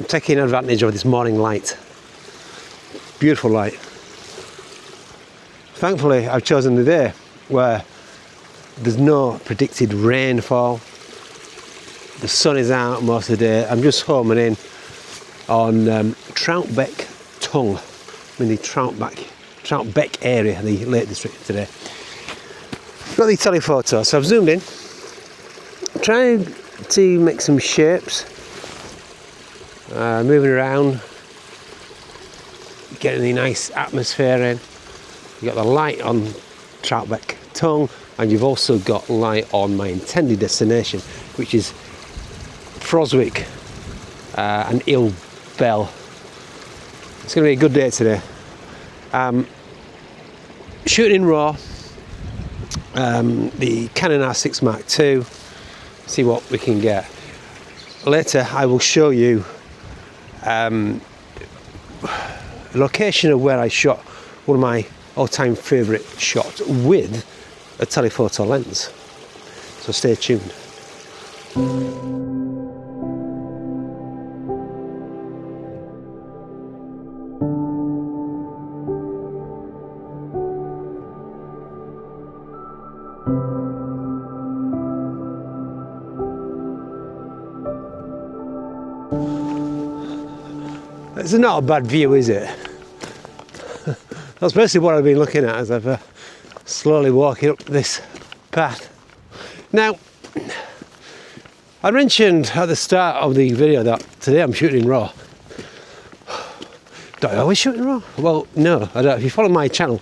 taking advantage of this morning light. Beautiful light. Thankfully, I've chosen the day where there's no predicted rainfall. The sun is out most of the day. I'm just homing in on Troutbeck Tongue. I'm in the Troutbeck area, the Lake District today. Got the telephoto, so I've zoomed in, trying to make some shapes, moving around, getting the nice atmosphere in. You've got the light on Troutbeck Tongue, and you've also got light on my intended destination, which is Froswick and Ill Bell. It's going to be a good day today. Shooting in RAW, the Canon R6 Mark II, see what we can get. Later I will show you the location of where I shot one of my all-time favourite shots with a telephoto lens. So stay tuned. It's not a bad view, is it? That's basically what I've been looking at as I've slowly walking up this path. Now, I mentioned at the start of the video that today I'm shooting in RAW. Do I always shoot in RAW? Well, no, I don't. If you follow my channel,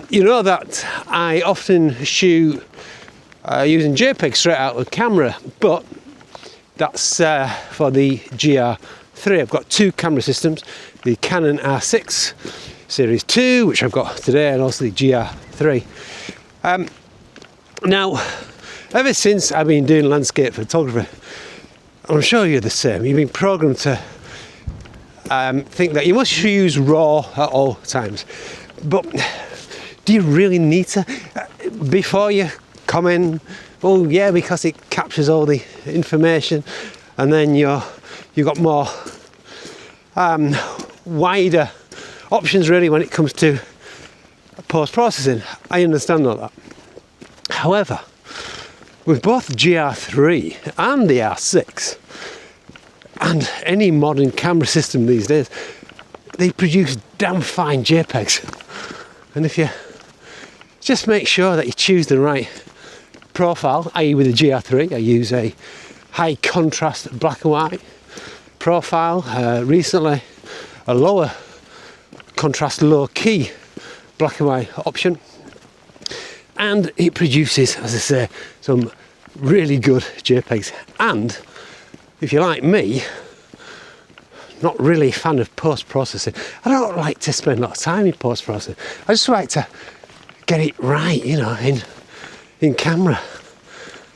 you know that I often shoot using JPEG straight out of the camera, but that's for the GR3. I've got two camera systems, the Canon R6 Series 2, which I've got today, and also the GR3. Now, ever since I've been doing landscape photography, I'm sure you're the same, you've been programmed to think that you must use RAW at all times. But do you really need to? Before you comment, oh yeah, because it captures all the information, and then you've got more wider options really when it comes to post-processing. I understand all that. However, with both GR3 and the R6 and any modern camera system these days, they produce damn fine JPEGs. And if you just make sure that you choose the right profile, i.e. with the GR3, I use a high contrast black and white profile. Recently, a lower contrast, low key black and white option. And it produces, as I say, some really good JPEGs. And if you're like me, not really a fan of post-processing. I don't like to spend a lot of time in post-processing. I just like to get it right, you know, in camera.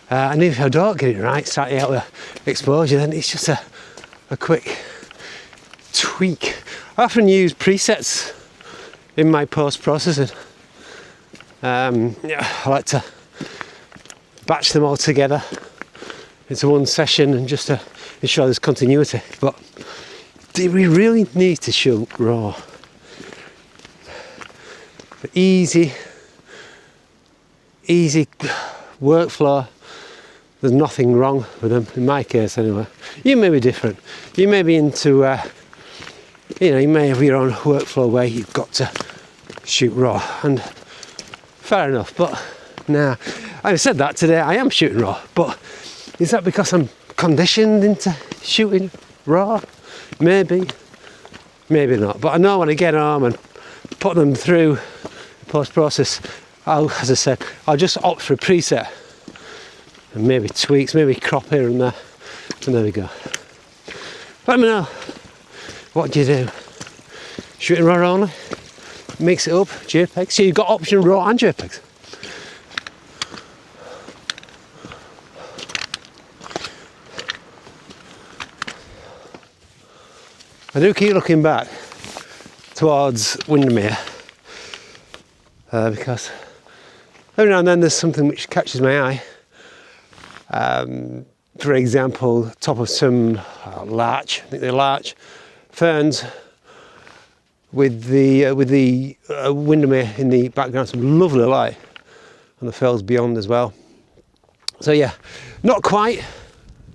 And if I don't get it right, starting out with exposure, then it's just a quick tweak. I often use presets in my post-processing. Yeah, I like to batch them all together into one session and just to ensure there's continuity. But do we really need to shoot RAW? For easy workflow, there's nothing wrong with them, in my case anyway. You may be different. You may be into, you know, you may have your own workflow where you've got to shoot RAW, and fair enough, but nah. I said that today, I am shooting RAW, but is that because I'm conditioned into shooting RAW? Maybe, maybe not. But I know when I get home and put them through post-process, as I said, I'll just opt for a preset and maybe tweaks, maybe crop here and there, and there we go. Let me know, what do you do? Shooting RAW only? Mix it up, JPEG. So you've got option RAW and JPEGs. I do keep looking back towards Windermere because every now and then there's something which catches my eye. for example, top of some larch, I think they're larch ferns, with the windermere in the background, some lovely light, and the fells beyond as well. So yeah, not quite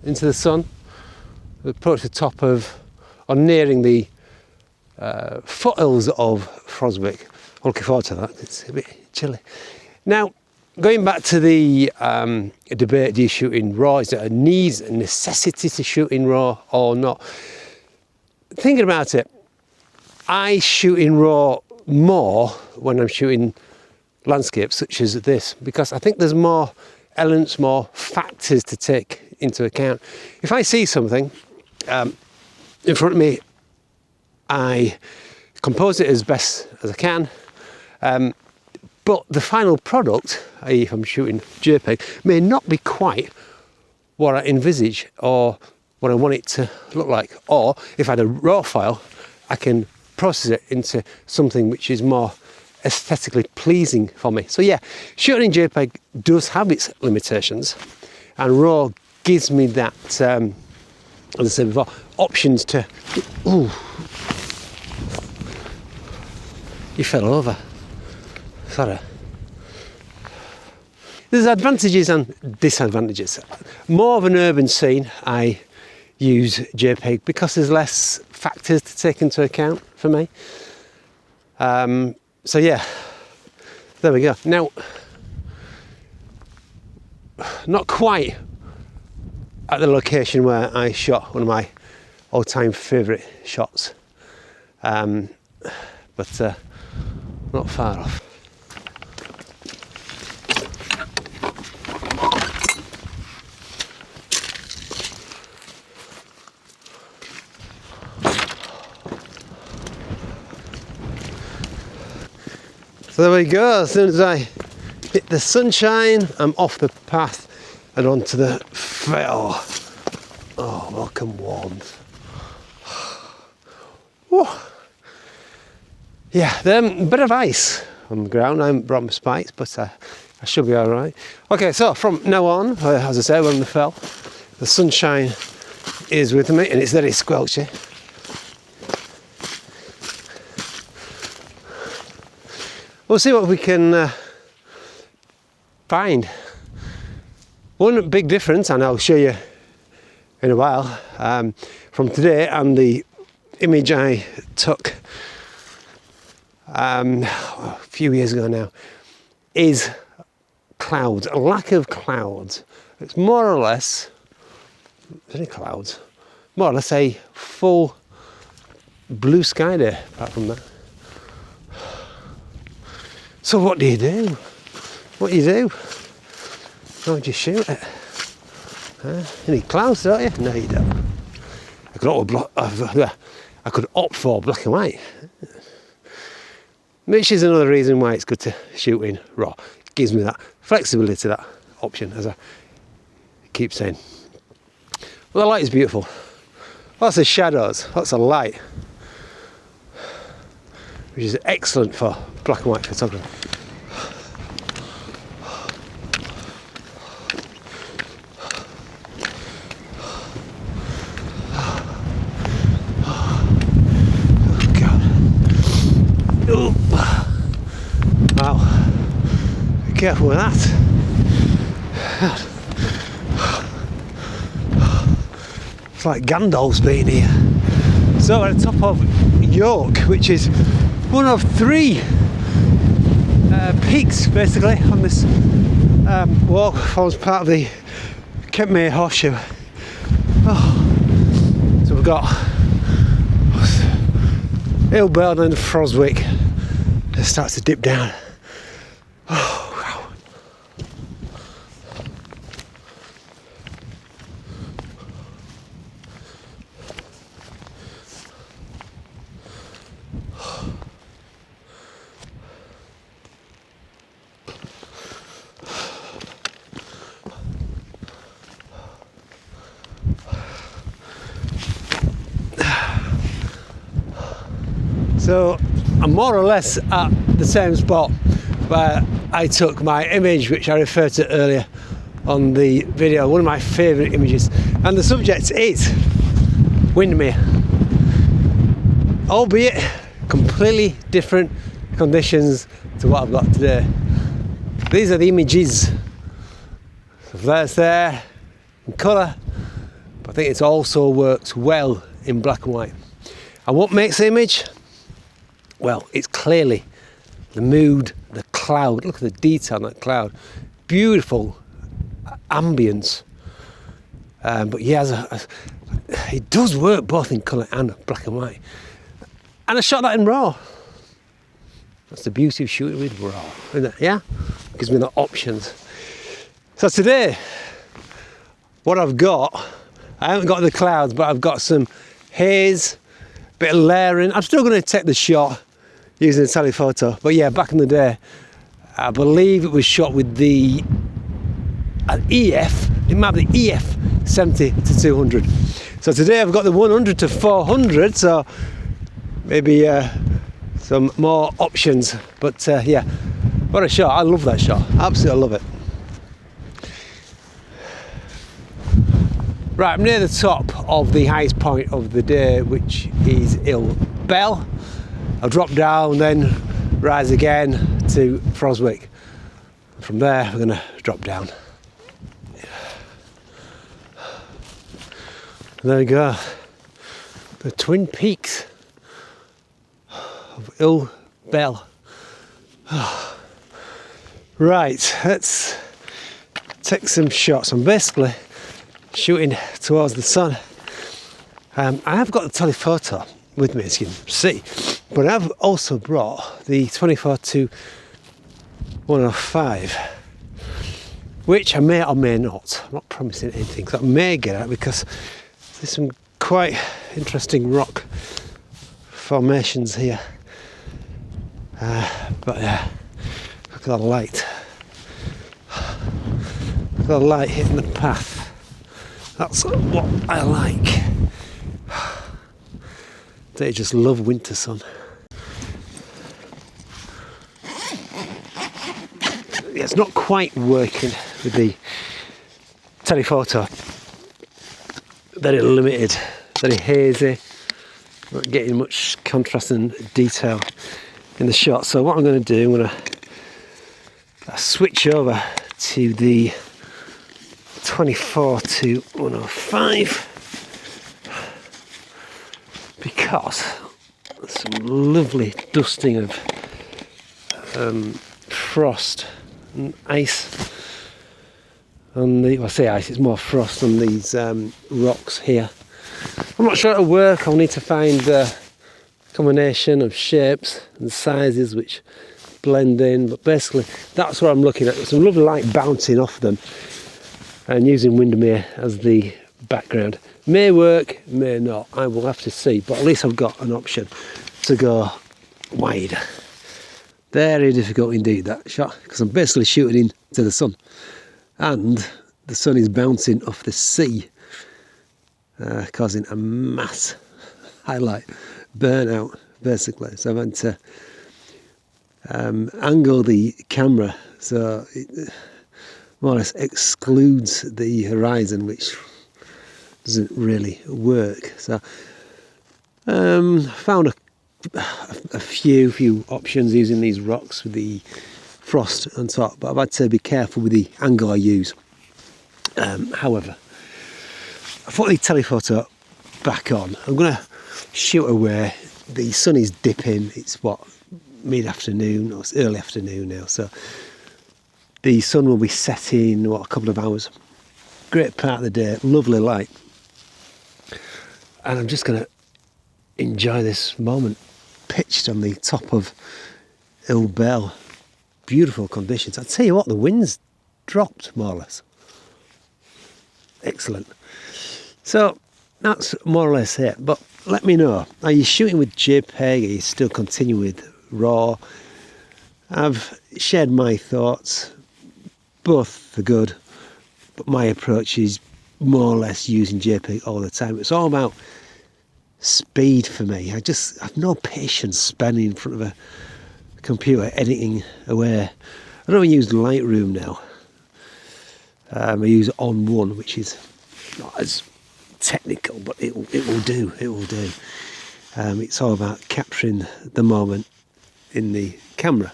into the sun. We've approached the top of, or nearing the foothills of Froswick. I'm looking forward to that. It's a bit chilly. Now, going back to the debate, do you shoot in RAW? Is it a need, a necessity to shoot in RAW or not? Thinking about it, I shoot in RAW more when I'm shooting landscapes such as this, because I think there's more elements, more factors to take into account. If I see something in front of me, I compose it as best as I can, but the final product, i.e. if I'm shooting JPEG, may not be quite what I envisage or what I want it to look like. Or if I had a RAW file, I can process it into something which is more aesthetically pleasing for me. So yeah, shooting in JPEG does have its limitations, and RAW gives me that, as I said before, options to... Ooh, you fell over. Sorry. There's advantages and disadvantages. More of an urban scene, I use JPEG because there's less factors to take into account for me. So yeah, there we go. Now, not quite at the location where I shot one of my all-time favourite shots, but not far off. So there we go, as soon as I hit the sunshine, I'm off the path and onto the fell. Oh, welcome warmth. Whew. Yeah, a bit of ice on the ground. I haven't brought my spikes, but I should be all right. Okay, so from now on, as I say, we're on the fell. The sunshine is with me and it's very squelchy. We'll see what we can find. One big difference, and I'll show you in a while, from today and the image I took a few years ago now, is clouds, a lack of clouds. It's more or less, is there any clouds? More or less a full blue sky day, apart from that. So what do you do? What do you do? How would you shoot it? You need clouds, don't you? No, you don't. I could opt for black and white, which is another reason why it's good to shoot in RAW. It gives me that flexibility, that option, as I keep saying. Well, the light is beautiful. Lots of shadows, lots of light, which is excellent for black and white photography. Oh God. Oh. Wow. Be careful with that. It's like Gandalf's been here. So we're at the top of York, which is one of three peaks basically on this walk. Forms part of the Kentmere Horseshoe. Oh. So we've got Hillburn and Froswick. It starts to dip down. Oh, wow. So I'm more or less at the same spot where I took my image, which I referred to earlier on the video, one of my favourite images, and the subject is Windermere, albeit completely different conditions to what I've got today. These are the images. So there's there in colour, but I think it also works well in black and white. And what makes the image? Well, it's clearly the mood, the cloud. Look at the detail on that cloud. Beautiful ambience. But yeah, it does work both in colour and black and white. And I shot that in RAW. That's the beauty of shooting with RAW, isn't it? Yeah? Gives me the options. So today, what I've got, I haven't got the clouds, but I've got some haze, bit of layering. I'm still going to take the shot using a telephoto. But yeah, back in the day, I believe it was shot with the EF, it might be the EF 70 to 200. So today I've got the 100 to 400, so maybe some more options. But yeah, what a shot. I love that shot. Absolutely love it. Right, I'm near the top of the highest point of the day, which is Ill Bell. I'll drop down, then rise again to Froswick. From there, we're going to drop down. There we go. The Twin Peaks of Ill Bell. Right, let's take some shots. I'm basically shooting towards the sun. I have got the telephoto with me, as you can see, but I've also brought the 24 to 105, which I may or may not. I'm not promising anything, so I may get out because there's some quite interesting rock formations here. But yeah, look at the light. Look at the light hitting the path. That's what I like. They just love winter sun. It's not quite working with the telephoto. Very limited, very hazy, not getting much contrast and detail in the shot. So what I'm going to do, I'm going to switch over to the 24 to 105 because there's some lovely dusting of frost and ice on the, well, I say ice, it's more frost on these rocks here. I'm not sure it'll work. I'll need to find a combination of shapes and sizes which blend in, but basically that's what I'm looking at. There's some lovely light bouncing off them and using Windermere as the background. May work, may not, I will have to see, but at least I've got an option to go wide. Very difficult indeed, that shot, because I'm basically shooting into the sun and the sun is bouncing off the sea, causing a mass highlight burnout basically. So I've had to angle the camera so it more or less excludes the horizon, which doesn't really work. So found a few options using these rocks with the frost on top, but I've had to be careful with the angle I use. However, I put the telephoto back on. I'm going to shoot away. The sun is dipping. It's what, mid-afternoon, or it's early afternoon now, so the sun will be setting, what, a couple of hours. Great part of the day, lovely light. And I'm just going to enjoy this moment, pitched on the top of Ill Bell. Beautiful conditions. I tell you what, the wind's dropped more or less. Excellent. So that's more or less it. But let me know, are you shooting with JPEG? Are you still continuing with RAW? I've shared my thoughts. Both are good, but my approach is more or less using JPEG all the time. It's all about speed for me. I've no patience spending in front of a computer editing away. I don't even use Lightroom now. I use on one, which is not as technical, but it will do. It will do. It's all about capturing the moment in the camera,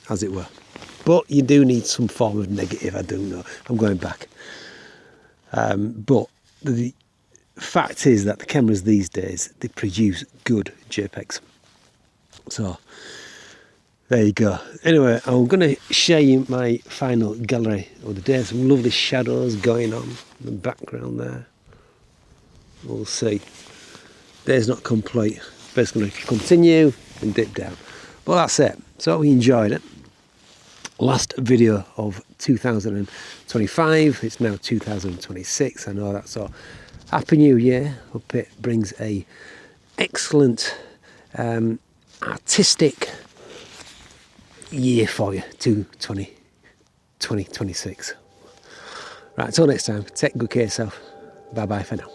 as it were. But you do need some form of negative, I do know. I'm going back. But the fact is that the cameras these days, they produce good JPEGs. So there you go. Anyway, I'm going to show you my final gallery of the day. Some lovely shadows going on in the background there. We'll see. Day's not complete. Basically going to continue and dip down. But that's it. So we enjoyed it. Last video of 2025. It's now 2026. I know that's all. Happy New Year. Hope it brings a excellent artistic year for you to 2026. Right, until next time, take good care of yourself. Bye bye for now.